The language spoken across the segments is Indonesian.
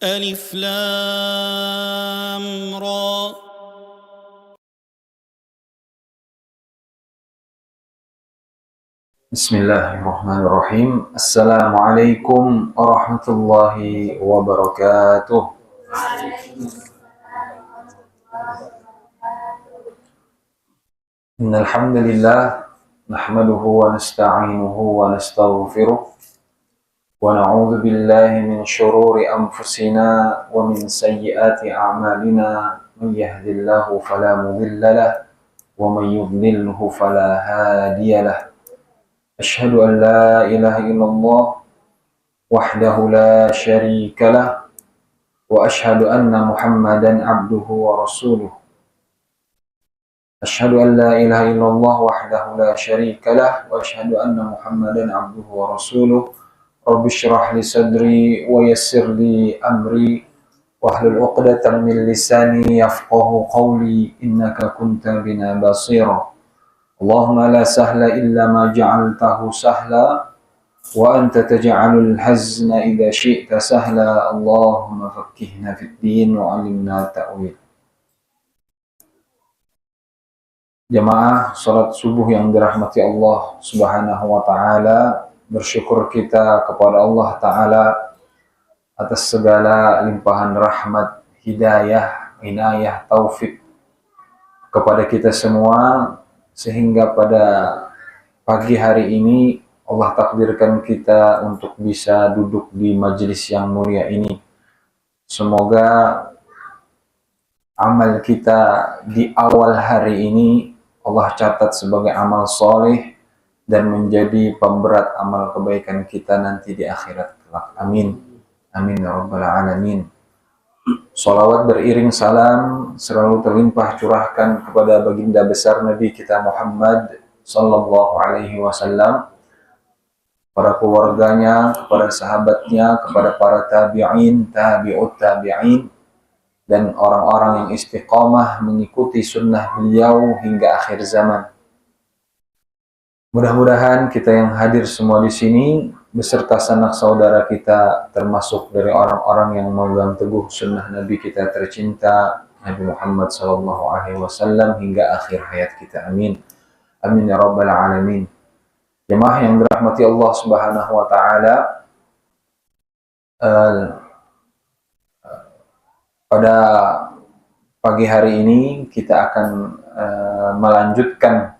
ألف لام را. Bismillahirrahmanirrahim. Assalamualaikum warahmatullahi wabarakatuh. Innal hamdalillah nahmaduhu wa nasta'inuhu wa nastaghfiruh wa na'udzu billahi min shururi anfusina wa min sayyiati a'malina. Man yahdihillahu fala mudilla lahu wa man yudlilhu fala hadiya lahu. Asyhadu an la ilaha illallah wahdahu la syarika lah wa asyhadu anna Muhammadan abduhu wa rasuluh. Asyhadu an la ilaha illallah wahdahu la syarika lah wa asyhadu anna Muhammadan abduhu wa rasuluh. Rabbi shrah li sadri wa yassir li amri wahlul 'uqdatam min lisani yafqahu qawli innaka kunta bina basira. Allahumma la sahla illa ma ja'altahu sahla wa anta taj'alul hazna idza syi'ta sahla. Allahumma faqqihna fid din wa 'allimna ta'wil. Jamaah salat subuh yang dirahmati Allah Subhanahu wa taala, bersyukur kita kepada Allah taala atas segala limpahan rahmat, hidayah, inayah, taufik kepada kita semua, sehingga pada pagi hari ini Allah takdirkan kita untuk bisa duduk di majelis yang mulia ini. Semoga amal kita di awal hari ini Allah catat sebagai amal soleh dan menjadi pemberat amal kebaikan kita nanti di akhirat kelak. Amin. Amin ya rabbal alamin. Salawat beriring salam selalu terlimpah curahkan kepada baginda besar Nabi kita Muhammad sallallahu alaihi wasallam, para keluarganya, kepada sahabatnya, kepada para tabi'in, tabi'ut tabi'in, dan orang-orang yang istiqamah mengikuti sunnah beliau hingga akhir zaman. Mudah-mudahan kita yang hadir semua di sini beserta sanak saudara kita termasuk dari orang-orang yang memegang teguh sunnah Nabi kita tercinta Nabi Muhammad SAW hingga akhir hayat kita. Amin. Amin ya rabbal alamin. Jemaah yang dirahmati Allah Subhanahu wa taala, pada pagi hari ini kita akan melanjutkan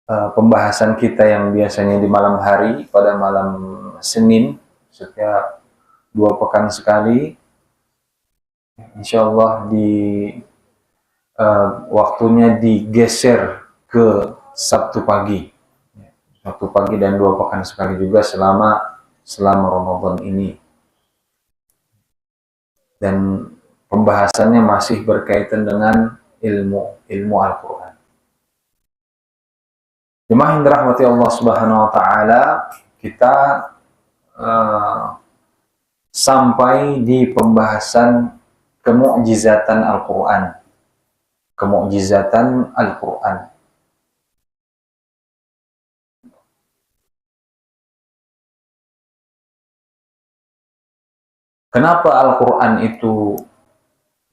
pembahasan kita yang biasanya di malam hari pada malam Senin setiap 2 pekan sekali. Insyaallah waktunya digeser ke Sabtu pagi dan 2 pekan sekali juga selama Ramadan ini, dan pembahasannya masih berkaitan dengan ilmu Al-Quran. Jemaah yang dirahmati Allah Subhanahu wa taala, kita sampai di pembahasan kemukjizatan Al-Quran. Kemukjizatan Al-Quran. Kenapa Al-Quran itu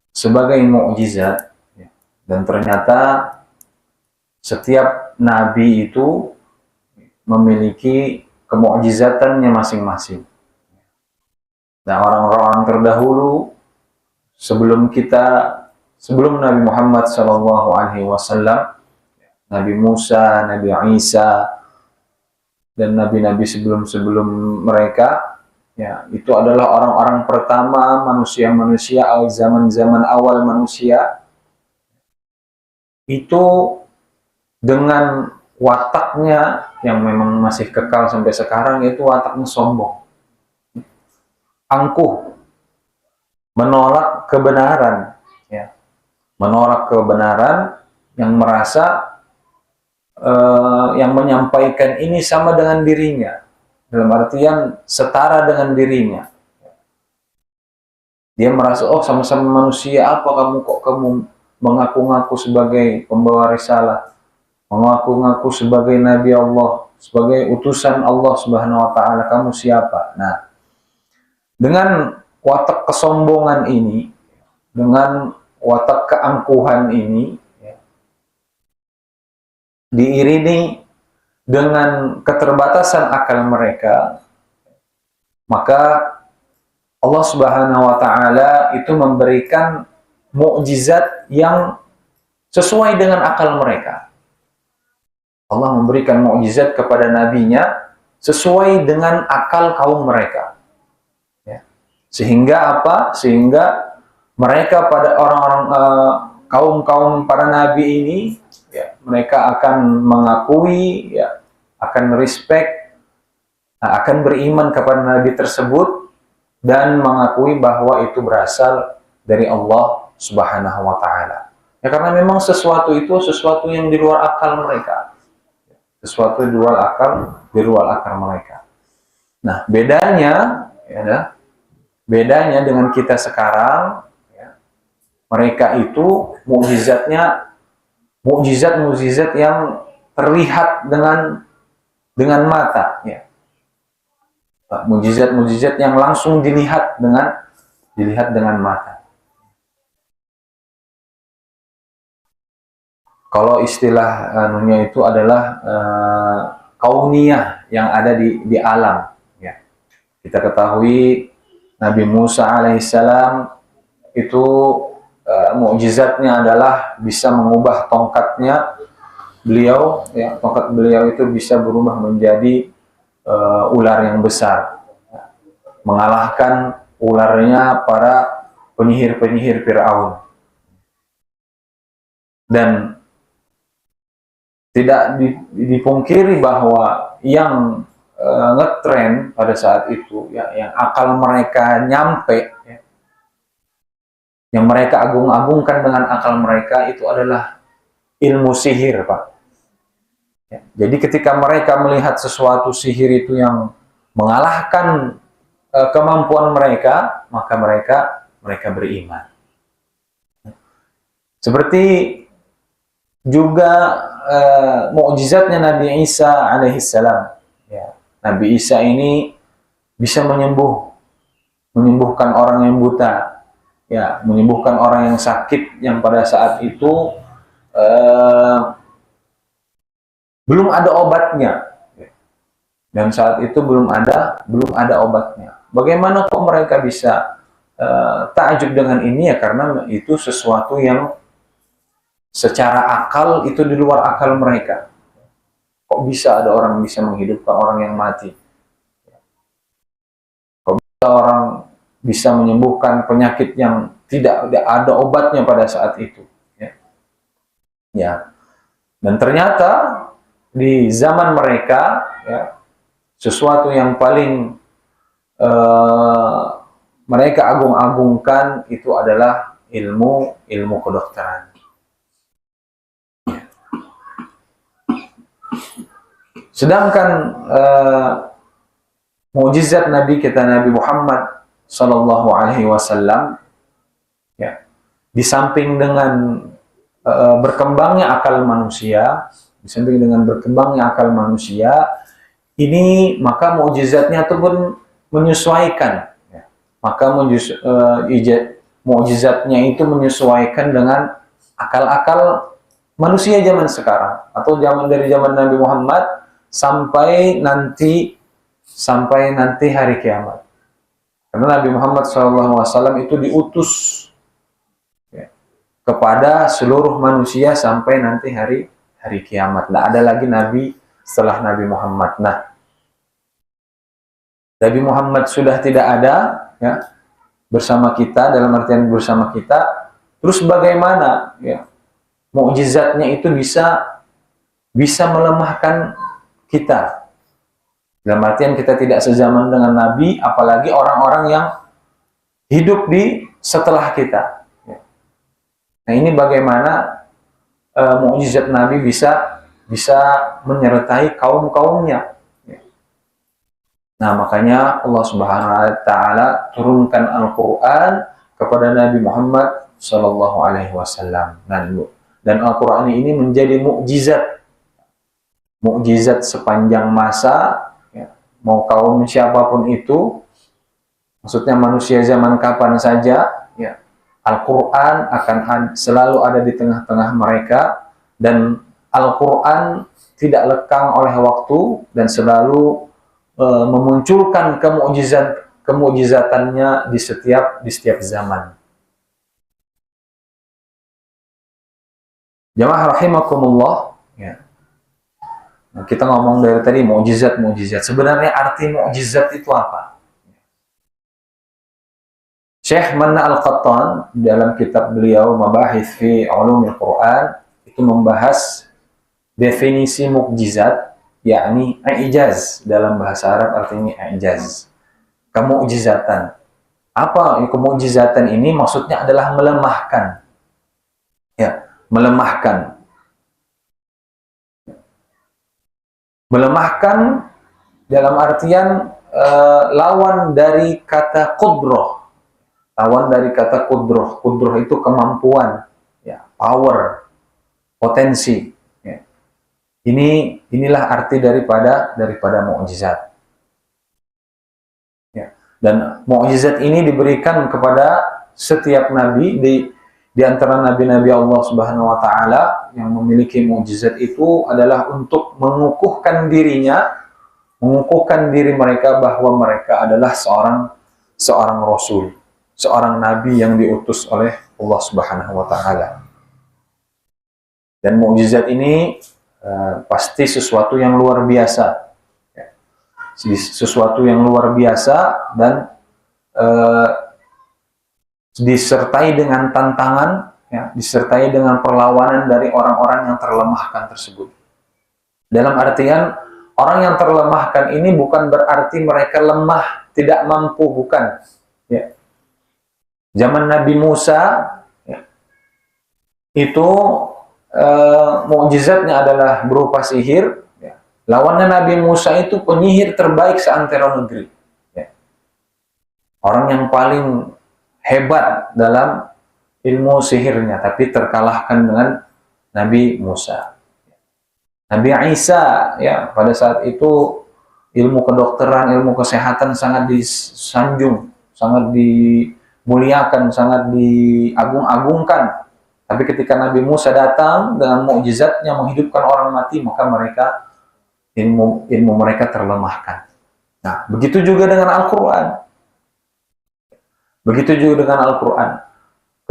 sebagai mukjizat? Dan ternyata setiap nabi itu memiliki kemukjizatannya masing-masing. Nah, orang-orang terdahulu sebelum Nabi Muhammad SAW, Nabi Musa, Nabi Isa, dan nabi-nabi sebelum mereka, ya, itu adalah orang-orang pertama manusia-manusia zaman awal manusia itu dengan wataknya yang memang masih kekal sampai sekarang, yaitu wataknya sombong, angkuh, menolak kebenaran, ya, menolak kebenaran, yang merasa yang menyampaikan ini sama dengan dirinya, dalam artian setara dengan dirinya. Dia merasa, oh sama-sama manusia, apa kamu mengaku-ngaku sebagai pembawa risalah, mengaku-ngaku sebagai Nabi Allah, sebagai utusan Allah Subhanahu wa taala, kamu siapa? Nah, dengan watak kesombongan ini, dengan watak keangkuhan ini, ya, diiringi dengan keterbatasan akal mereka, maka Allah Subhanahu wa Ta'ala itu memberikan mukjizat yang sesuai dengan akal mereka. Allah memberikan mukjizat kepada nabinya sesuai dengan akal kaum mereka. Ya. Sehingga apa? Sehingga mereka pada orang-orang kaum-kaum para nabi ini, ya, mereka akan mengakui, ya, akan respect, akan beriman kepada nabi tersebut dan mengakui bahwa itu berasal dari Allah Subhanahu wa Ta'ala. Ya, karena memang sesuatu itu sesuatu yang di luar akal mereka. Sesuatu di luar akal mereka. Nah, bedanya, ya, bedanya dengan kita sekarang, ya, mereka itu mukjizat yang terlihat dengan mata, ya. Mukjizat yang langsung dilihat dengan mata. Kalau istilah itu adalah kauniyah yang ada di alam. Ya. Kita ketahui Nabi Musa alaihissalam itu mukjizatnya adalah bisa mengubah tongkatnya beliau. Ya, tongkat beliau itu bisa berubah menjadi ular yang besar, mengalahkan ularnya para penyihir-penyihir Fir'aun. Dan tidak dipungkiri bahwa yang ngetren pada saat itu, ya, yang akal mereka nyampe, ya, yang mereka agung-agungkan dengan akal mereka itu adalah ilmu sihir, Pak. Ya, jadi ketika mereka melihat sesuatu sihir itu yang mengalahkan kemampuan mereka, maka mereka beriman. Seperti juga mukjizatnya Nabi Isa alaihissalam. Ya, Nabi Isa ini bisa menyembuhkan orang yang buta, ya, menyembuhkan orang yang sakit yang pada saat itu belum ada obatnya, dan saat itu belum ada obatnya. Bagaimana kok mereka bisa takjub dengan ini? Ya, karena itu sesuatu yang secara akal itu di luar akal mereka. Kok bisa ada orang bisa menghidupkan orang yang mati? Kok bisa orang bisa menyembuhkan penyakit yang tidak ada obatnya pada saat itu? Ya. Ya. Dan ternyata di zaman mereka, ya, sesuatu yang paling mereka agung-agungkan itu adalah ilmu kedokteran. Sedangkan mukjizat Nabi kita Nabi Muhammad Sallallahu Alaihi Wasallam, ya, di samping dengan berkembangnya akal manusia, ini maka mukjizatnya itu pun menyesuaikan. Ya. Maka mukjizatnya itu menyesuaikan dengan akal-akal manusia zaman sekarang, atau dari zaman Nabi Muhammad sampai nanti hari kiamat. Karena Nabi Muhammad SAW itu diutus, ya, kepada seluruh manusia sampai nanti hari kiamat. Tidak ada lagi nabi setelah Nabi Muhammad. Nah, Nabi Muhammad sudah tidak ada, ya, bersama kita, dalam artian bersama kita. Terus bagaimana, ya, mukjizatnya itu bisa melemahkan kita? Dalam artian kita tidak sezaman dengan Nabi, apalagi orang-orang yang hidup di setelah kita. Nah, ini bagaimana mukjizat Nabi bisa menyertai kaum-kaumnya. Nah, makanya Allah Subhanahu wa Ta'ala turunkan Al-Quran kepada Nabi Muhammad Sallallahu Alaihi Wasallam. Dan Al-Quran ini menjadi mukjizat sepanjang masa, ya, mau kaum siapapun itu, Maksudnya manusia zaman kapan saja, ya, Al-Quran akan selalu ada di tengah-tengah mereka, dan Al-Quran tidak lekang oleh waktu dan selalu memunculkan kemujizatannya di setiap zaman. Jamaah rahimakumullah, ya. Nah, kita ngomong dari tadi mukjizat. Sebenarnya arti mukjizat itu apa? Syekh Manna Al-Qattan dalam kitab beliau Mabahith fi Ulumil Quran itu membahas definisi mukjizat, yakni i'jaz. Dalam bahasa Arab artinya i'jaz, kemukjizatan. Apa kemukjizatan ini? Maksudnya adalah melemahkan. Ya, melemahkan. Melemahkan dalam artian lawan dari kata qudrah. Lawan dari kata qudrah. Qudrah itu kemampuan, ya, power, potensi. Ya. Inilah arti daripada mukjizat. Ya. Dan mukjizat ini diberikan kepada setiap nabi. Di antara nabi-nabi Allah Subhanahu wa taala yang memiliki mukjizat itu adalah untuk mengukuhkan diri mereka bahwa mereka adalah seorang rasul, seorang nabi yang diutus oleh Allah Subhanahu wa taala. Dan mukjizat ini pasti sesuatu yang luar biasa. Ya. Sesuatu yang luar biasa dan disertai dengan tantangan, ya, disertai dengan perlawanan dari orang-orang yang terlemahkan tersebut. Dalam artian, orang yang terlemahkan ini bukan berarti mereka lemah, tidak mampu, bukan. Ya. Zaman Nabi Musa, ya, itu mukjizatnya adalah berupa sihir. Ya. Lawannya Nabi Musa itu penyihir terbaik seantero negeri. Ya. Orang yang paling hebat dalam ilmu sihirnya, tapi terkalahkan dengan Nabi Musa. Nabi Isa, ya, pada saat itu ilmu kedokteran, ilmu kesehatan sangat disanjung, sangat dimuliakan, sangat diagung-agungkan. Tapi ketika Nabi Musa datang dengan mukjizatnya menghidupkan orang mati, maka ilmu mereka terlemahkan. Nah, begitu juga dengan Al-Quran. Begitu juga dengan Al-Quran.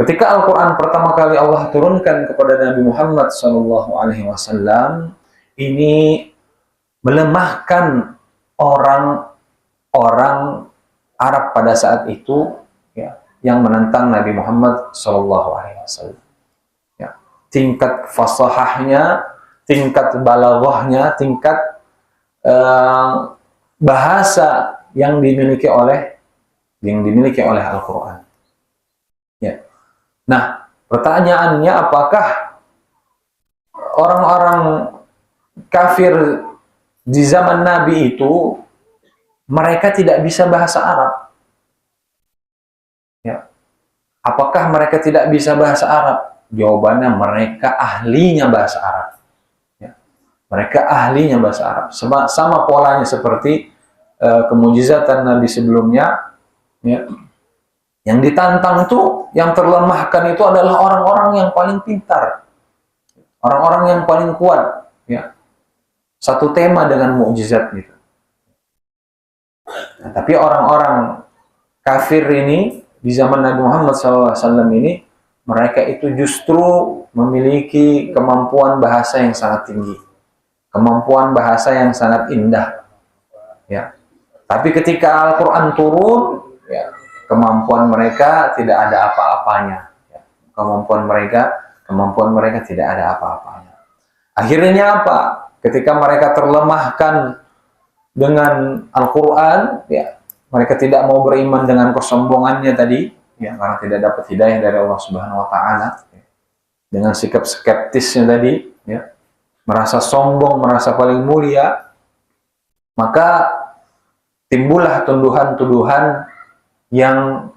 Ketika Al-Quran pertama kali Allah turunkan kepada Nabi Muhammad SAW, ini melemahkan orang-orang Arab pada saat itu, ya, yang menentang Nabi Muhammad SAW. Ya, tingkat fasahahnya, tingkat balaghahnya, tingkat bahasa yang dimiliki oleh Al-Quran. Ya. Nah, pertanyaannya, apakah orang-orang kafir di zaman Nabi itu mereka tidak bisa bahasa Arab? Ya. Apakah mereka tidak bisa bahasa Arab? Jawabannya, mereka ahlinya bahasa Arab. Ya. Mereka ahlinya bahasa Arab. Sama polanya seperti kemujizatan Nabi sebelumnya. Ya. Yang ditantang itu, yang terlemahkan itu adalah orang-orang yang paling pintar, orang-orang yang paling kuat. Ya. Satu tema dengan mukjizat gitu. Nah, tapi orang-orang kafir ini di zaman Nabi Muhammad SAW ini, mereka itu justru memiliki kemampuan bahasa yang sangat tinggi, kemampuan bahasa yang sangat indah. Ya. Tapi ketika Al-Quran turun, ya, kemampuan mereka tidak ada apa-apanya. Ya. Kemampuan mereka tidak ada apa-apanya. Akhirnya apa? Ketika mereka terlemahkan dengan Al-Quran, ya, mereka tidak mau beriman dengan kesombongannya tadi, ya, karena tidak dapat hidayah dari Allah Subhanahu wa taala. Ya. Dengan sikap skeptisnya tadi, ya, merasa sombong, merasa paling mulia, maka timbullah tuduhan-tuduhan yang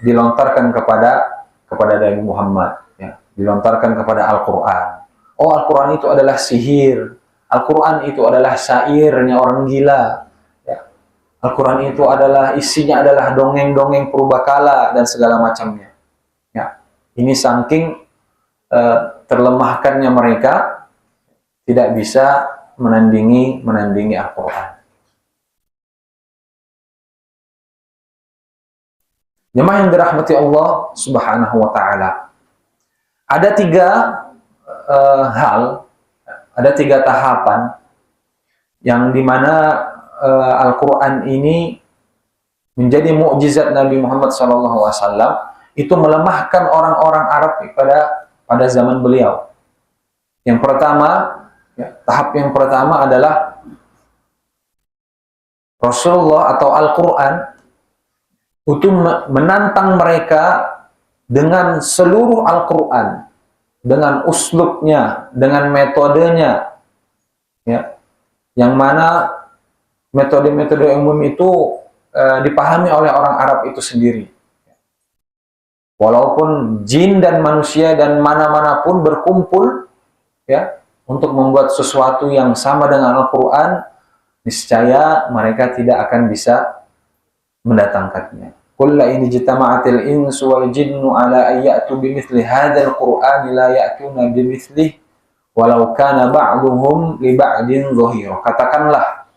dilontarkan kepada Nabi Muhammad, ya, dilontarkan kepada Al-Quran. Oh, Al-Quran itu adalah sihir, Al-Quran itu adalah syairnya orang gila. Ya. Al-Quran itu adalah isinya adalah dongeng-dongeng purbakala dan segala macamnya. Ya, ini saking terlemahkannya mereka, tidak bisa menandingi Al-Quran. Jemaah yang dirahmati Allah Subhanahu wa Ta'ala, ada tiga tahapan yang dimana Al-Quran ini menjadi mukjizat Nabi Muhammad SAW, itu melemahkan orang-orang Arab pada zaman beliau. Yang pertama, tahap yang pertama adalah Rasulullah atau Al-Quran itu menantang mereka dengan seluruh Al-Quran, dengan uslubnya, dengan metodenya, ya, yang mana metode-metode umum itu dipahami oleh orang Arab itu sendiri. Walaupun jin dan manusia dan mana-mana pun berkumpul, ya, untuk membuat sesuatu yang sama dengan Al-Quran, niscaya mereka tidak akan bisa mendatangkannya. Qul la in jitama'atil insu wal jinnu ala an ya'tu bimithli hadzal qur'ani la ya'tuna bimithlihi walau kana ba'duhum li ba'din dhahira. Katakanlah,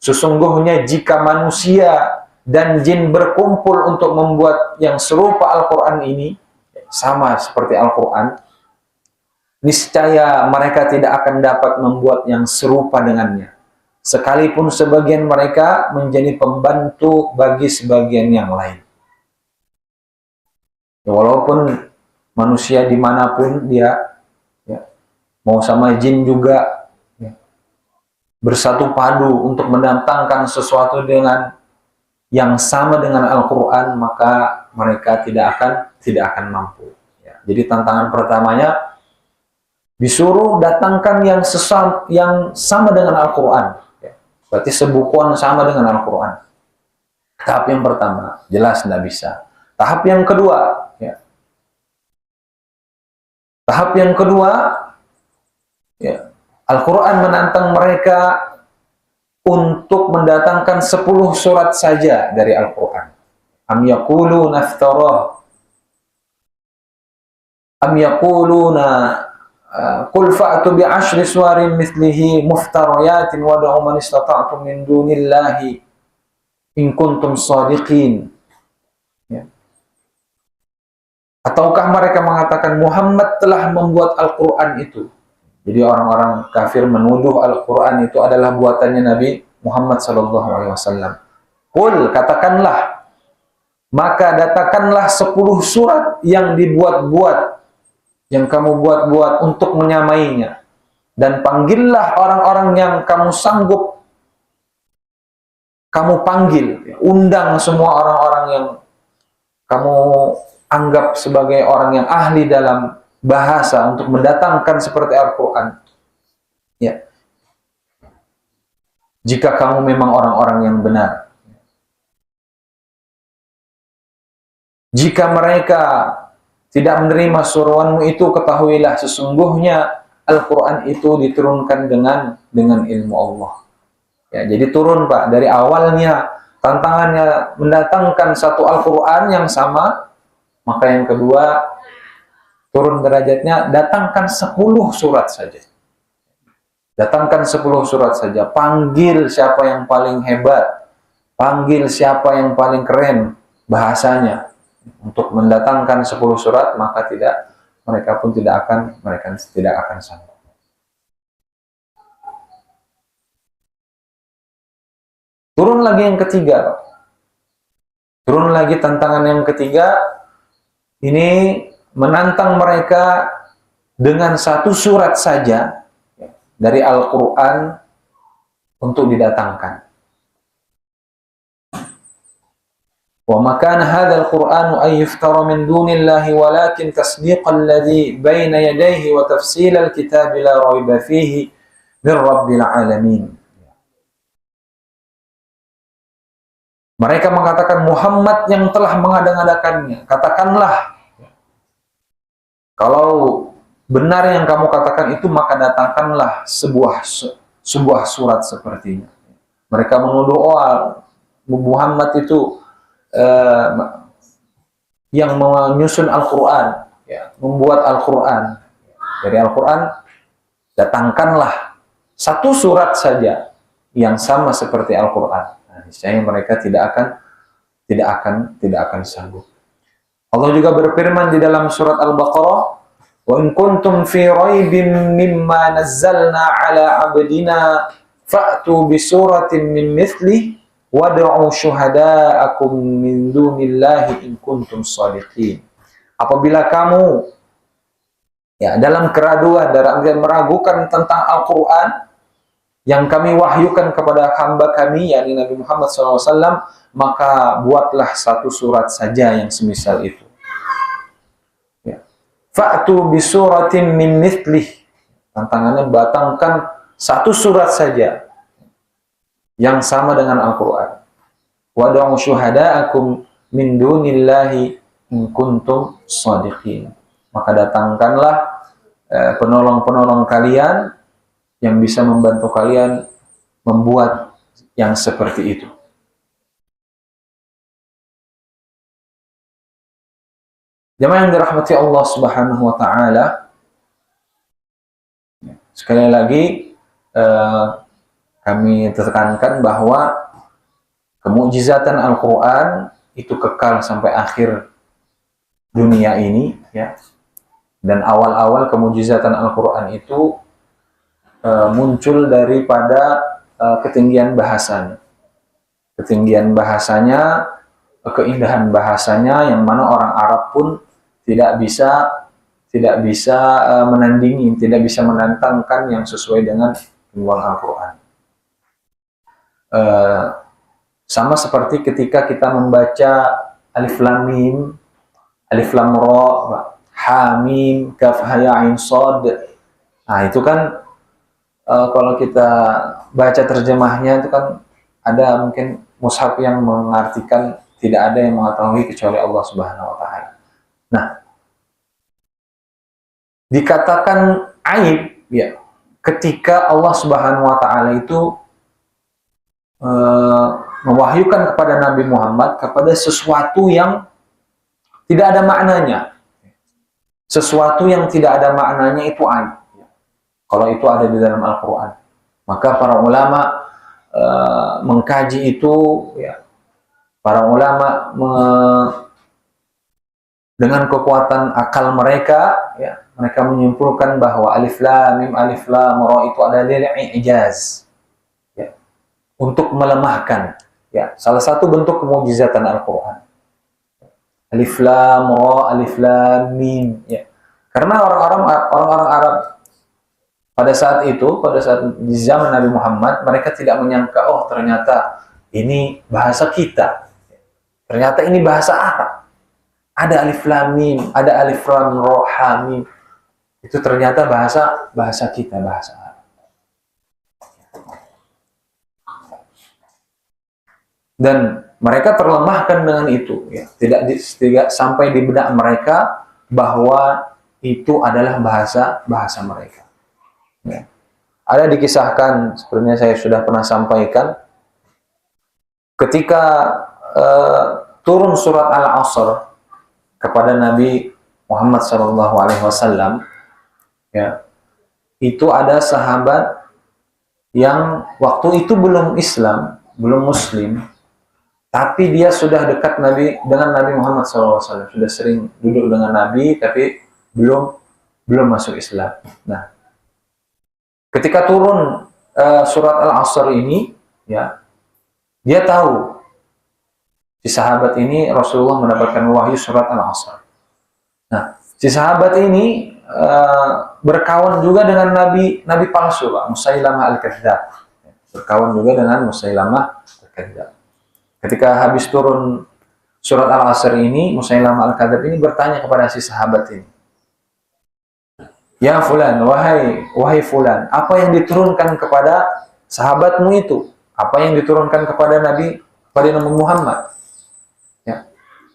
sesungguhnya jika manusia dan jin berkumpul untuk membuat yang serupa Al-Quran ini, sama seperti Al-Quran, niscaya mereka tidak akan dapat membuat yang serupa dengannya, sekalipun sebagian mereka menjadi pembantu bagi sebagian yang lain. Ya, walaupun manusia dimanapun dia, ya, mau sama jin juga, ya, bersatu padu untuk mendatangkan sesuatu dengan yang sama dengan Al-Quran, maka mereka tidak akan mampu. Ya, jadi tantangan pertamanya disuruh datangkan yang sama dengan Al-Quran. Ya, berarti sebukuan sama dengan Al-Quran. Tahap yang pertama jelas tidak bisa. Tahap yang kedua, ya, ya, Al-Quran menantang mereka untuk mendatangkan 10 surat saja dari Al-Quran. Am yaquluna iftarah, am yaquluna qul fa'tu bi 'ashri suwarin mithlihi muftariyatin wad'u man istata'tum min dunillahi in kuntum shadiqin. Ya. Ataukah mereka mengatakan Muhammad telah membuat Al-Quran itu? Jadi orang-orang kafir menuduh Al-Quran itu adalah buatannya Nabi Muhammad SAW. Qul, katakanlah, maka datangkanlah 10 surat yang dibuat-buat, yang kamu buat-buat untuk menyamainya, dan panggillah orang-orang yang kamu sanggup kamu panggil, undang semua orang-orang yang kamu anggap sebagai orang yang ahli dalam bahasa untuk mendatangkan seperti Al-Quran. Ya. Jika kamu memang orang-orang yang benar. Jika mereka tidak menerima suruhanmu itu, ketahuilah sesungguhnya Al-Quran itu diturunkan dengan ilmu Allah. Ya, jadi turun, Pak, dari awalnya tantangannya mendatangkan satu Al-Quran yang sama, maka yang kedua turun derajatnya, datangkan 10 surat saja. Datangkan 10 surat saja. Panggil siapa yang paling hebat, panggil siapa yang paling keren bahasanya untuk mendatangkan 10 surat, maka mereka tidak akan sanggup. Turun lagi yang ketiga. Turun lagi tantangan yang ketiga. Ini menantang mereka dengan 1 surat saja dari Al-Quran untuk didatangkan. Wa makana hadzal Qur'anu ay yuftara min dunillahi walakin tasdiqal ladzi baina yadayhi wa tafsilal kitabi la raiba fihi min rabbil alamin. Mereka mengatakan Muhammad yang telah mengada-ngadakannya. Katakanlah, kalau benar yang kamu katakan itu, maka datangkanlah sebuah surat sepertinya. Mereka menuduh, Muhammad itu yang menyusun Al-Quran, ya, membuat Al-Quran. Dari Al-Quran, datangkanlah satu surat saja yang sama seperti Al-Quran. Nah, niscaya mereka tidak akan sanggup. Allah juga berfirman di dalam surat Al-Baqarah, "Wa in kuntum fi raibin mimma nazzalna ala 'abdina fa'tu bi suratin min mithlihi wad'u syuhada'akum min dunillahi in kuntum shadiqin." Apabila kamu dalam keraguan, dalam meragukan tentang Al-Quran yang kami wahyukan kepada hamba kami, yakni Nabi Muhammad SAW, maka buatlah satu surat saja yang semisal itu. Fa'tu bisuratin min mithlih. Tantangannya, batangkan satu surat saja yang sama dengan Al-Quran. Wad'u syuhada'akum min dunillahi in kuntum shadiqin. Maka datangkanlah penolong-penolong kalian yang bisa membantu kalian membuat yang seperti itu. Jemaah yang dirahmati Allah Subhanahu wa taala, sekali lagi kami tekankan bahwa kemukjizatan Al-Qur'an itu kekal sampai akhir dunia ini, ya. Dan awal-awal kemukjizatan Al-Qur'an itu muncul daripada ketinggian bahasanya. Ketinggian bahasanya, keindahan bahasanya, yang mana orang Arab pun tidak bisa menandingi, tidak bisa menantangkan yang sesuai dengan tulisan Al-Quran. Sama seperti ketika kita membaca Alif Lam Mim, Alif Lam Ra, Ha Mim, Kaf Ha Ya Ain Shad. Nah, itu kan kalau kita baca terjemahnya itu kan ada mungkin mushaf yang mengartikan, tidak ada yang mengetahui kecuali Allah Subhanahu wa taala. Nah, dikatakan aib, ya, ketika Allah Subhanahu wa taala itu mewahyukan kepada Nabi Muhammad kepada sesuatu yang tidak ada maknanya. Sesuatu yang tidak ada maknanya itu aib. Kalau itu ada di dalam Al-Quran, maka para ulama mengkaji itu, ya, para ulama dengan kekuatan akal mereka, ya, mereka menyimpulkan bahwa Alif Lam Mim, Alif Lam Ra itu adalah i'jaz, ya, untuk melemahkan, ya, salah satu bentuk kemukjizatan Al-Quran. Alif Lam Ra, Alif Lam Mim, ya. Karena orang-orang Arab pada saat itu, pada saat di zaman Nabi Muhammad, mereka tidak menyangka, oh ternyata ini bahasa kita, ternyata ini bahasa Arab. Ada Alif Lam Mim, ada Alif Lam Ra, Ha Mim. Itu ternyata bahasa kita, bahasa Arab. Dan mereka terlemahkan dengan itu, ya. Tidak sampai di benak mereka bahwa itu adalah bahasa mereka. Ya. Ada dikisahkan, sebenarnya saya sudah pernah sampaikan, ketika turun surat Al-Asr kepada Nabi Muhammad SAW, ya, itu ada sahabat yang waktu itu belum Islam, belum Muslim, tapi dia sudah dekat dengan Nabi Muhammad SAW, sudah sering duduk dengan Nabi, tapi belum masuk Islam. Nah, ketika turun surat Al-Asr ini, ya, dia tahu si sahabat ini Rasulullah mendapatkan wahyu surat Al-Asr. Nah, si sahabat ini berkawan juga dengan nabi palsu, Pak, Musailamah Al-Kadzdzab. Berkawan juga dengan Musailamah Al-Kadzdzab. Ketika habis turun surat Al-Asr ini, Musailamah Al-Kadzdzab ini bertanya kepada si sahabat ini, "Ya fulan, wahai fulan, apa yang diturunkan kepada sahabatmu itu? Apa yang diturunkan kepada Nabi Muhammad?" Ya.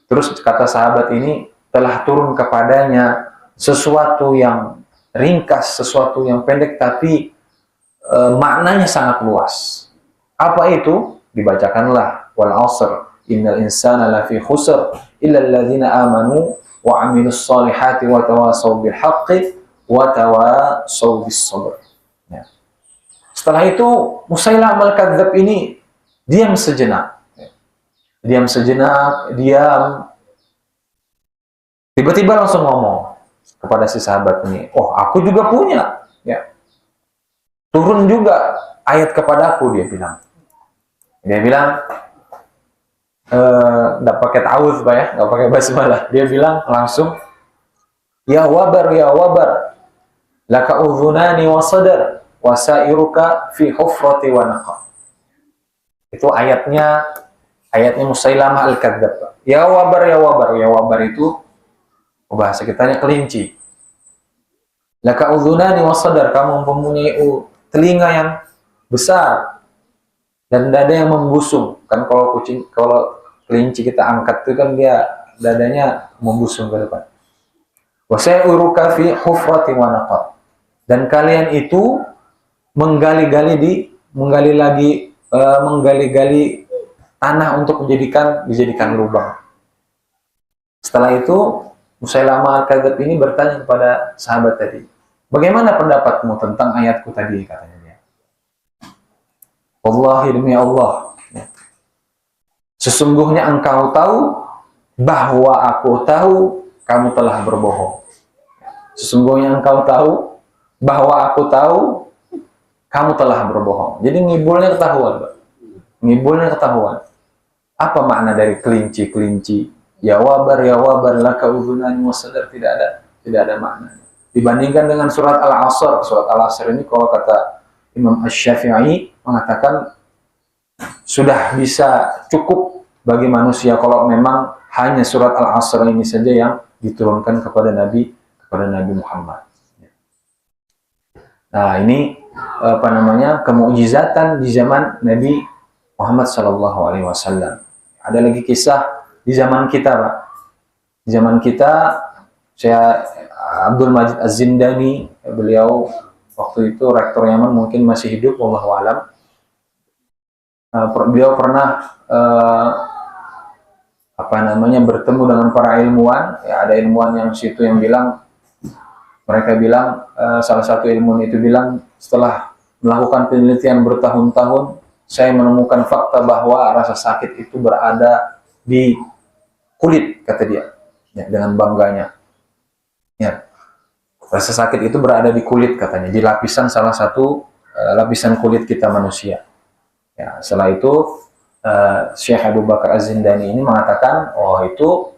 Terus kata sahabat ini, telah turun kepadanya sesuatu yang ringkas, sesuatu yang pendek, tapi maknanya sangat luas. Apa itu? Dibacakanlah wal 'ashr innal insana lafi khusr illa alladziina aamanu wa 'amilus shalihati wa tawashaw bil haqqi wa tawashaw bis sabr. Ya. Setelah itu Musailamah al-Kadzdzab ini diam sejenak. Diam sejenak, diam. Tiba-tiba langsung ngomong kepada si sahabat ini, "Oh, aku juga punya." Ya. Turun juga ayat kepadaku, dia bilang. Dia bilang, nggak pakai ta'awudz Pak ya, nggak pakai basmalah. Dia bilang langsung, ya wabar, laka udhunani wa sadar, wa sa'iruka fi hufrati wa naqa. Itu ayatnya Musailamah al-Kadzdzab. Ya wabar itu bahasa kitanya kelinci. Laka udhunani wa sadar, kamu mempunyai telinga yang besar dan dada yang membusung. Kan kalau kelinci kita angkat itu kan dia dadanya membusung ke depan. Wa sa'iruka fi hufrati wa naqa. Dan kalian itu menggali tanah untuk dijadikan lubang. Setelah itu Musailamah al-Kadzdzab ini bertanya kepada sahabat tadi, "Bagaimana pendapatmu tentang ayatku tadi?" katanya dia. "Wallahi demi Allah, sesungguhnya engkau tahu bahwa aku tahu kamu telah berbohong. Sesungguhnya engkau tahu bahwa aku tahu kamu telah berbohong." Jadi ngibulnya ketahuan, Pak. Ngibulnya ketahuan. Apa makna dari kelinci? Ya wabar laka udhunani wa sadar, tidak ada makna. Dibandingkan dengan surat Al-'Ashr. Surat Al-'Ashr ini kalau kata Imam Asy-Syafi'i mengatakan sudah bisa cukup bagi manusia kalau memang hanya surat Al-'Ashr ini saja yang diturunkan kepada Nabi Muhammad. Nah, ini kemukjizatan di zaman Nabi Muhammad sallallahu alaihi wasallam. Ada lagi kisah di zaman kita, Pak. Di zaman kita, Abdul Majid Az-Zindani, beliau waktu itu rektor Yaman, mungkin masih hidup, wallahu alam. Beliau pernah bertemu dengan para ilmuwan. Ya, ada ilmuwan yang situ yang bilang, salah satu ilmuwan itu bilang, setelah melakukan penelitian bertahun-tahun, saya menemukan fakta bahwa rasa sakit itu berada di kulit, kata dia, ya, dengan bangganya. Ya, rasa sakit itu berada di kulit, katanya, di lapisan salah satu lapisan kulit kita manusia. Ya, setelah itu Syekh Abu Bakar Az-Zindani ini mengatakan, oh itu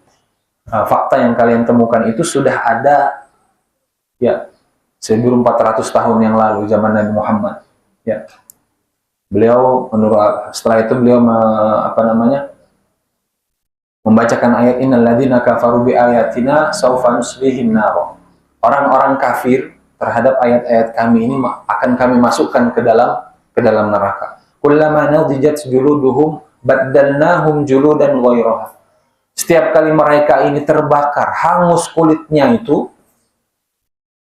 fakta yang kalian temukan itu sudah ada ya 1400 tahun yang lalu, zaman Nabi Muhammad. Ya. Setelah itu beliau membacakan ayat innal ladzina kafaru bi ayatina saufa nuslihim nar. Orang-orang kafir terhadap ayat-ayat kami ini akan kami masukkan ke dalam neraka. Kullama nadijat juluduhum baddalnahum juludan ghairaha. Setiap kali mereka ini terbakar, hangus kulitnya itu,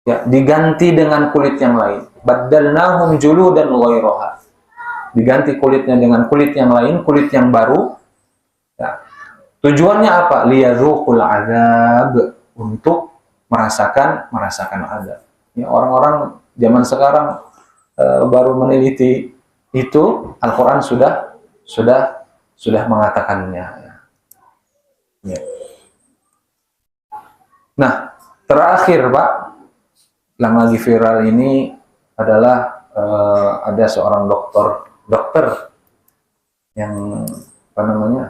ya, diganti dengan kulit yang lain. Baddalnahum juludan ghairaha. Diganti kulitnya dengan kulit yang lain, kulit yang baru. Ya. Tujuannya apa? Liyadzuqul azab, untuk merasakan azab. Ya, orang-orang zaman sekarang baru meneliti itu, Al-Qur'an sudah mengatakannya. Ya. Nah, terakhir Pak, yang lagi viral ini adalah ada seorang dokter yang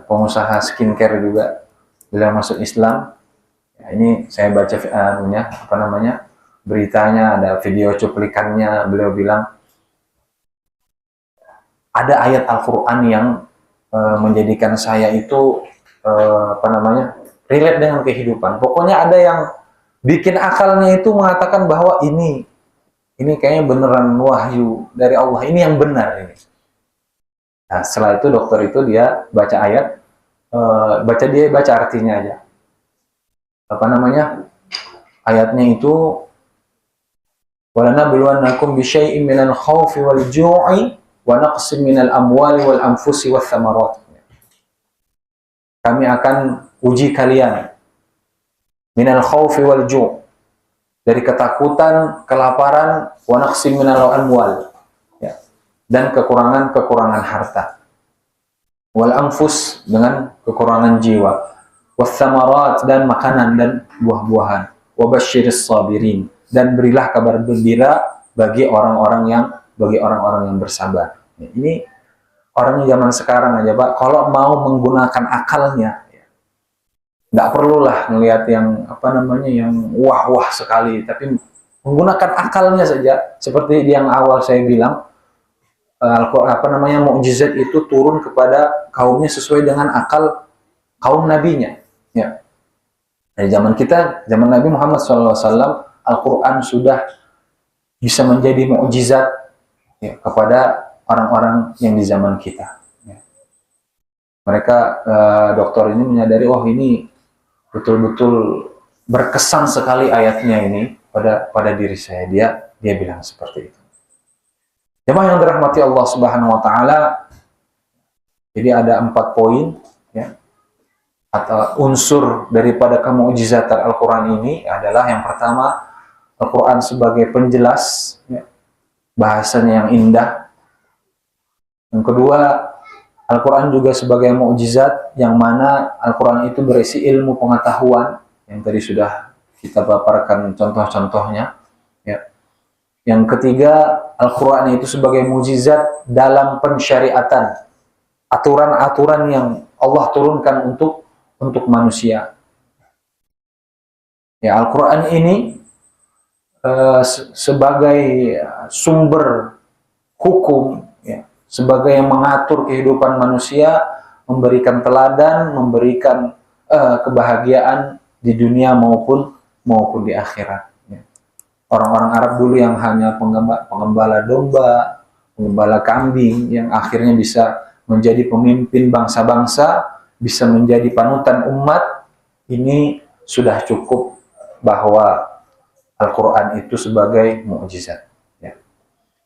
pengusaha skincare juga, beliau masuk Islam. Ya, ini saya baca beritanya, ada video cuplikannya. Beliau bilang ada ayat Al-Qur'an yang menjadikan saya itu relate dengan kehidupan. Pokoknya ada yang bikin akalnya itu mengatakan bahwa ini kayaknya beneran wahyu dari Allah, ini yang benar ini. Nah, setelah itu dokter itu dia baca ayat, baca artinya aja. Ayatnya itu, walanabluwannakum bisyai'in minal khaufi wal ju'i wa naqsin minal amwali wal anfusi wath thamarat. kami akan uji kalian minal khaufi wal ju', dari ketakutan, kelaparan, wa naqsim minal amwal, ya, dan kekurangan harta, wal anfus, dengan kekurangan jiwa, was samarat, dan makanan dan buah-buahan, wa basyiris sabirin, dan berilah kabar gembira bagi orang-orang yang bersabar. Ini orang zaman sekarang aja, Pak, kalau mau menggunakan akalnya, nggak perlulah ngelihat yang yang wah sekali, tapi menggunakan akalnya saja. Seperti yang awal saya bilang, mukjizat itu turun kepada kaumnya sesuai dengan akal kaum nabinya. Ya. Dari zaman kita, zaman Nabi Muhammad SAW, Al-Quran sudah bisa menjadi mukjizat, ya, kepada orang-orang yang di zaman kita. Ya. Mereka, dokter ini menyadari, wah ini betul-betul berkesan sekali ayatnya ini pada diri saya. Dia bilang seperti itu. Jemaah yang dirahmati Allah Subhanahu wa taala, jadi ada 4 poin, ya, atau unsur daripada kemukjizatan Al-Qur'an ini adalah, yang pertama, Al-Qur'an sebagai penjelas, ya, bahasanya yang indah. Yang kedua, Al-Quran juga sebagai mukjizat, yang mana Al-Quran itu berisi ilmu pengetahuan, yang tadi sudah kita paparkan contoh-contohnya. Ya. Yang ketiga, Al-Quran itu sebagai mukjizat dalam pensyariatan, aturan-aturan yang Allah turunkan untuk manusia. Ya, Al-Quran ini sebagai sumber hukum, ya, sebagai yang mengatur kehidupan manusia, memberikan teladan, memberikan kebahagiaan di dunia maupun di akhirat. Ya. Orang-orang Arab dulu yang hanya pengembala domba, pengembala kambing, yang akhirnya bisa menjadi pemimpin bangsa-bangsa, bisa menjadi panutan umat, ini sudah cukup bahwa Al-Quran itu sebagai mukjizat.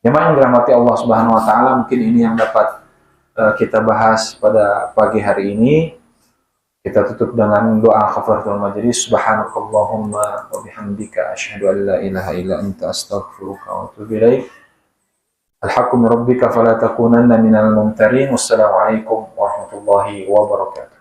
Jemaah yang dirahmati Allah Subhanahu wa taala, mungkin ini yang dapat kita bahas pada pagi hari ini. Kita tutup dengan doa kafaratul majlis. Subhanakallahumma wa bihamdika asyhadu an la ilaha illa anta astaghfiruka wa atubu ilaik. Al-haqqu min rabbika fala takunanna minal mumtarin. Wassalamualaikum warahmatullahi wabarakatuh.